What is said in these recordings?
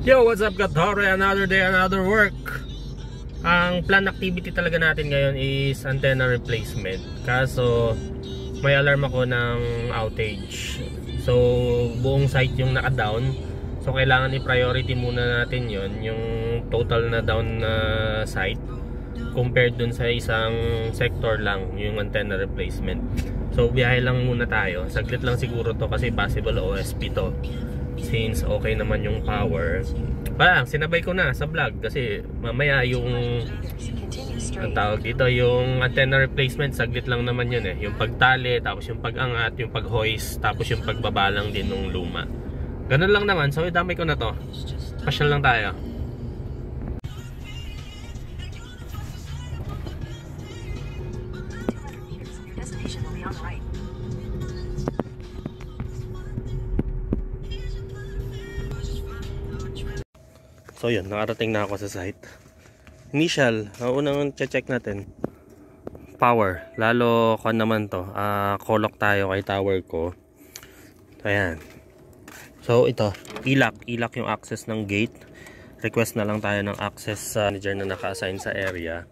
Yo, what's up Katore? Another day, another work. Ang plan activity talaga natin ngayon is antenna replacement. Kaso may alarm ako ng outage. So buong site yung naka-down. So kailangan i-priority muna natin yon, yung total na down na site compared dun sa isang sector lang, yung antenna replacement. So biyahe lang muna tayo. Saglit lang siguro to kasi possible OSP to. Since okay naman yung power, sinabay ko na sa vlog kasi mamaya yung ang tawag dito, yung antenna replacement, saglit lang naman yun yung pagtali, tapos yung pag-angat, yung pag-hoist, tapos yung pagbabalang din ng luma. Ganun lang naman, so idamay ko na to. Pasyal lang tayo. So yun, nakarating na ako sa site. Initial, unang check natin power, lalo ko naman to, kolok tayo kay tower ko. Ayan. So ito, ilak yung access ng gate. Request na lang tayo ng access manager na naka-assign sa area.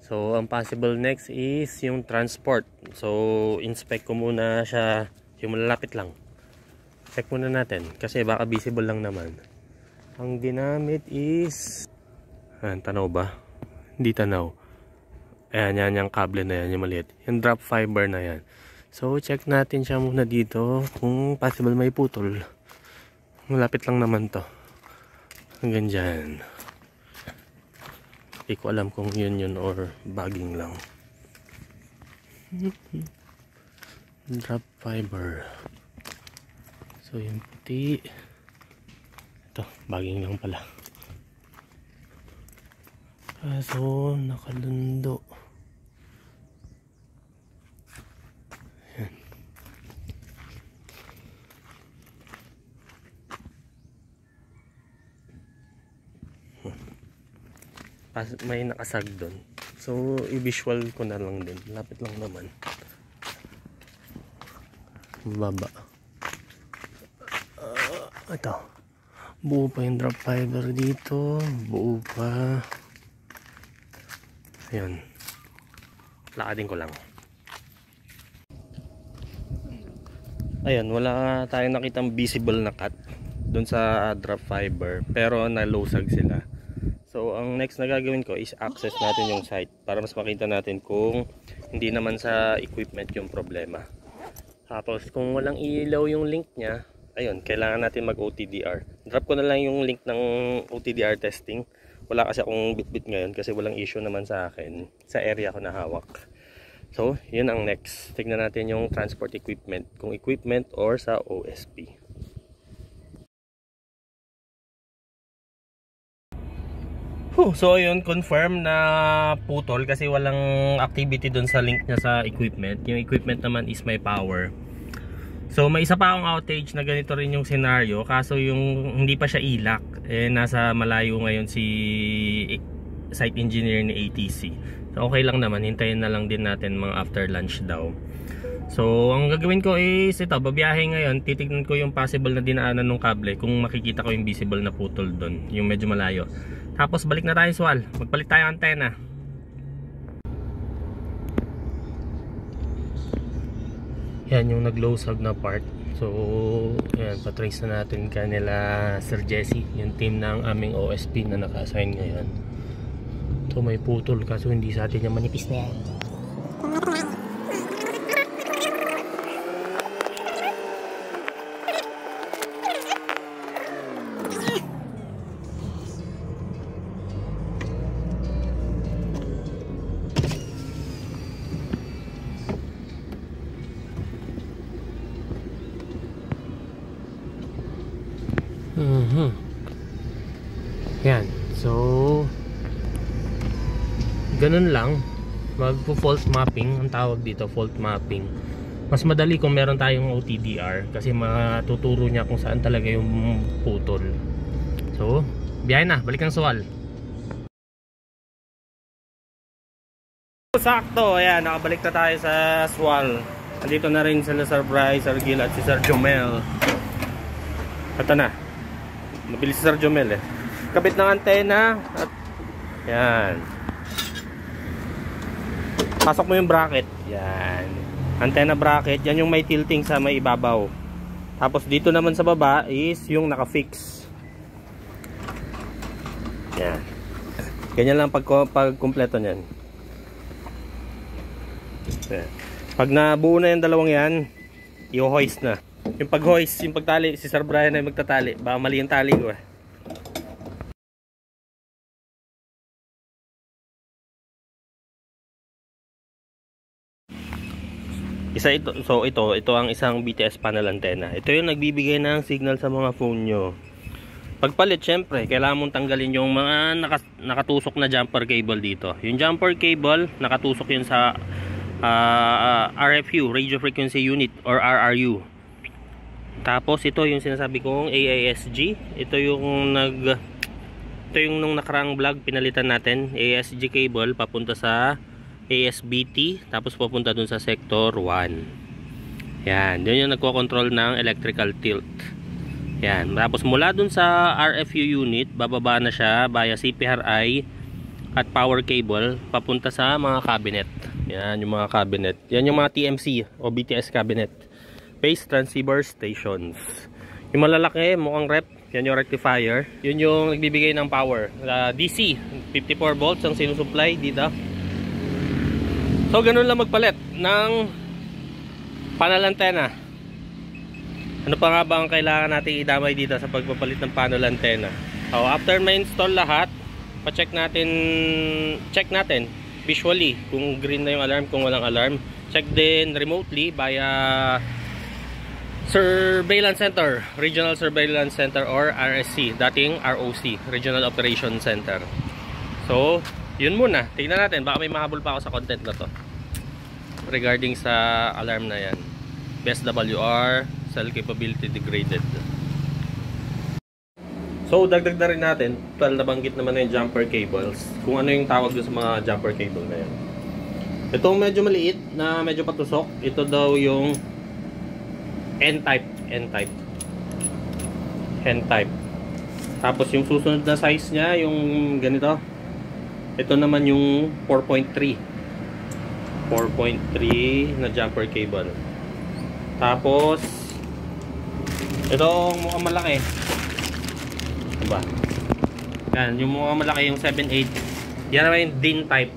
So ang possible next is yung transport. So inspect ko muna siya, yung malalapit lang. Check muna natin kasi baka visible lang naman. Ang ginamit is tanaw ba? Hindi tanaw. Ayan, yan yung kable na yan, yung maliit. Yung drop fiber na yan. So check natin siya muna dito kung possible may putol. Malapit lang naman to. Hanggang dyan. Hindi ko alam kung yun or bagging lang. Drop fiber. So yung puti, ito, bagging lang pala. So, nakalundo. Yan. May nakasag doon. So, i-visual ko na lang din. Lapit lang naman. Baba. Ito. Buo pa yung drop fiber dito. Buo pa. Ayun. Lakadin ko lang. Ayun, wala tayong nakitang visible na cut doon sa drop fiber, pero nalusag sila. So ang next na gagawin ko is access natin yung site para mas makita natin kung hindi naman sa equipment yung problema. Tapos kung walang ilaw yung link nya, ayun, kailangan natin mag OTDR. Drop ko na lang yung link ng OTDR testing. Wala kasi akong bitbit ngayon kasi walang issue naman sa akin sa area ko na hawak. So yun ang next. Tignan natin yung transport equipment, kung equipment or sa OSP. So ayun, confirm na putol kasi walang activity dun sa link niya sa equipment. Yung equipment naman is may power. So may isa pa akong outage na ganito rin yung scenario, kaso yung hindi pa siya ilak, nasa malayo ngayon si site engineer ni ATC. So okay lang naman, hintayin na lang din natin mga after lunch daw. So ang gagawin ko is ito, babiyahe ngayon, titignan ko yung possible na dinaanan ng kable, kung makikita ko yung visible na putol doon, yung medyo malayo. Tapos balik na tayo Swal, magpalit tayo antena. Yan yung nag-low sag na part. So yan, patrace na natin kanila Sir Jesse, yung team ng aming OSP na naka-assign ngayon. So may putol kaso hindi sa atin yung manipis na yan. Yan, so ganun lang, magpo-fault mapping ang tawag dito, fault mapping. Mas madali kung meron tayong OTDR kasi matuturo niya kung saan talaga yung putol. So biyahe na, balik ng Swal. Sakto, ayan, nakabalik na tayo sa Swal. Andito na rin sila Sir Bryce, Sir Gil at si Sir Jomel. Ito na. Mabilis si Sir Jomel eh. Kabit ng antena at yan. Pasok mo yung bracket. Yan. Antenna bracket, yan yung may tilting sa may ibabaw. Tapos dito naman sa baba is yung naka-fix. Yan. Ganyan lang pag kumpleto niyan. Yan. Pag nabuo na yung dalawang yan, i-hoist na. Yung pag-hoist, yung pagtali, si Sir Brian ay magtatali. Baka mali yung tali ko eh. Ito ang isang BTS panel antenna. Ito yung nagbibigay ng signal sa mga phone nyo. Pagpalit, syempre, kailangan mong tanggalin yung mga nakatusok na jumper cable dito. Yung jumper cable, nakatusok yun sa RFU, Radio Frequency Unit, or RRU. Tapos ito yung sinasabi kong AASG. Ito yung nung nakarang vlog pinalitan natin, AASG cable papunta sa ASBT, tapos papunta dun sa sector 1. Yan, yun yung nagko-control ng electrical tilt. Yan, tapos mula dun sa RFU unit, bababa na siya via CPRI at power cable papunta sa mga cabinet. Yan yung mga cabinet. Yan yung mga TMC o BTS cabinet. Base transceiver stations. Yung malalaki, mukhang rep, yan yung rectifier. Yun yung nagbibigay ng power. DC, 54 volts ang sinusupply dito. So, ganun lang magpalit ng panel antenna. Ano pa nga ba ang kailangan natin idamay dito sa pagpapalit ng panel antenna? So, after ma-install lahat, check natin visually kung green na yung alarm, kung walang alarm. Check din remotely via Surveillance Center, Regional Surveillance Center or RSC, dating ROC, Regional Operation Center. So, yun muna. Tingnan natin, baka may mahabol pa ako sa content na to regarding sa alarm na yan. Best WR, cell capability degraded. So, dagdag na rin natin, nabanggit naman na yung jumper cables, kung ano yung tawag doon sa mga jumper cable na yan. Itong medyo maliit na medyo patusok, ito daw yung N-type. Tapos yung susunod na size niya, yung ganito. Ito naman yung 4.3 na jumper cable. Tapos itong mukhang malaki. Diba? Yan, yung mukhang malaki yung 7.8. Yan naman yung DIN type.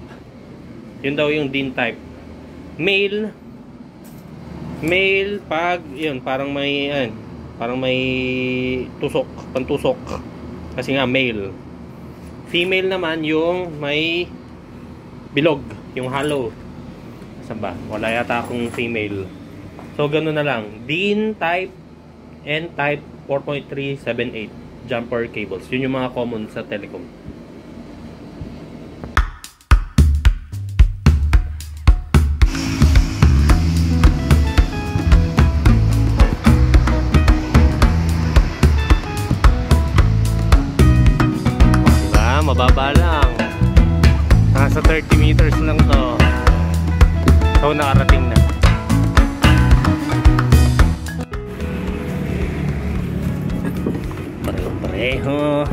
Yun daw yung DIN type. Male pag yun, parang may tusok, pantusok. Kasi nga male. Female naman yung may bilog, yung hollow. Saan ba? Wala yata akong female. So ganoon na lang. DIN type, N type 4.378 jumper cables. Yun yung mga common sa telecom. Mababa lang, nasa 30 meters lang to. So nakarating na. Pareho.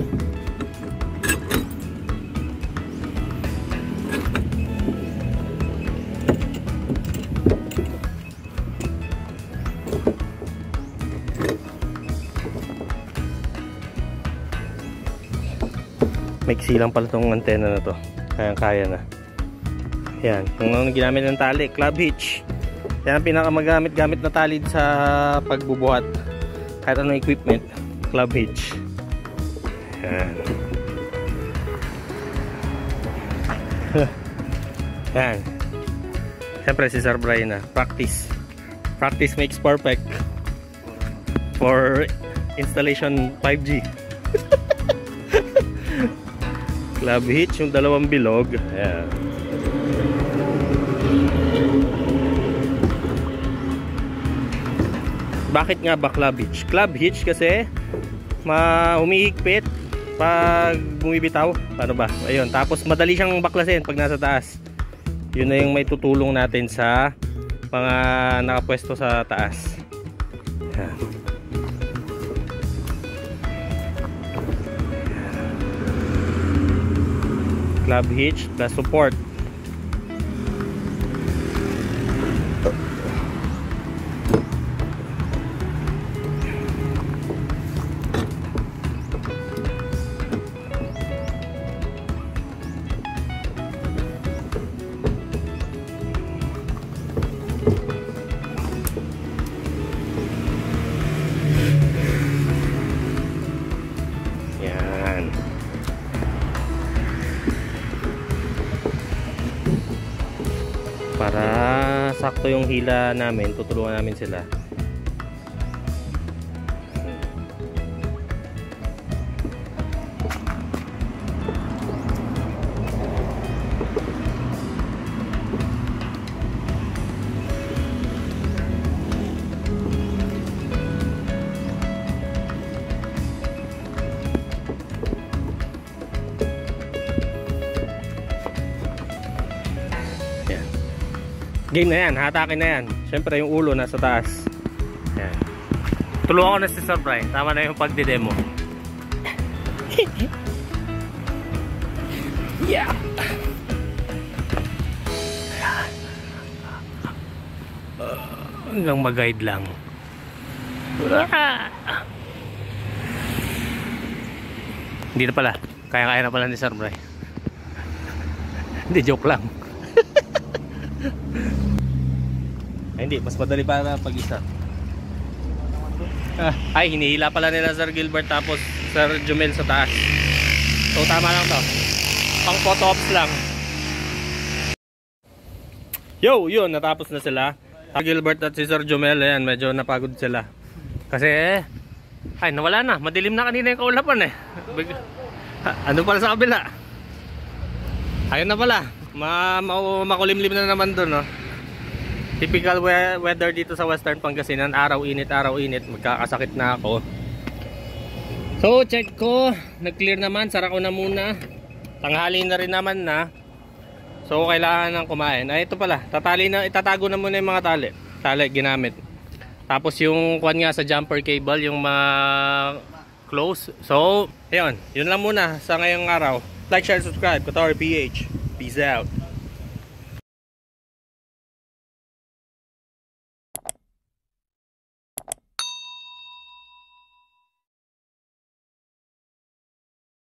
Maiksi lang pala itong antena na to. Kaya na. Yan. Yung ginamit ng tali, club hitch. Yan ang pinakamagamit-gamit na tali sa pagbubuhat. Kahit anong equipment, club hitch. Yan. Yan. Siyempre si Sir Brian na. Practice. Practice makes perfect. For installation 5G. Club hitch, yung dalawang bilog. Ayan. Bakit nga ba club hitch? Club hitch kasi humihigpit pag bumibitaw. Paano ba? Ayun. Tapos madali siyang baklasin pag nasa taas. Yun na yung may tutulong natin sa mga nakapwesto sa taas. Ayan. club hitch plus support. Para sakto yung hila namin, tutulungan namin sila. Game na yan, hatakin na yan. Siyempre yung ulo nasa taas. Yan. Tulungan ko na si Sir Brian. Tama na yung pagdidemo. Yeah. Hanggang mag-guide lang. Hindi na pala. Kaya-kaya na pala ni Sir Brian. Hindi, joke lang. Ay, hindi, mas madali para pag-isa. Ay, hinihila pala nila Sir Gilbert tapos Sir Jumel sa taas. So tama lang to. Pang photo ops lang. Yo, yun, natapos na sila. Sir Gilbert at si Sir Jumel, ayan, medyo napagod sila. Kasi, ay, nawala na. Madilim na kanina yung kaulapan eh. Ano pala sa kabila? Ayun na pala. Makulimlim na naman doon, no? Typical weather dito sa Western Pangasinan. Araw-init, araw-init. Magkakasakit na ako. So, check ko. Nag-clear naman. Sara ko na muna. Tanghali na rin naman na. So, kailangan nang kumain. Ay, ito pala. Itatago na muna yung mga tali. Tali, ginamit. Tapos yung kuwan nga sa jumper cable, yung close. So, ayun. Yun lang muna sa ngayong araw. Like, share, subscribe. Kotauri PH. Peace out.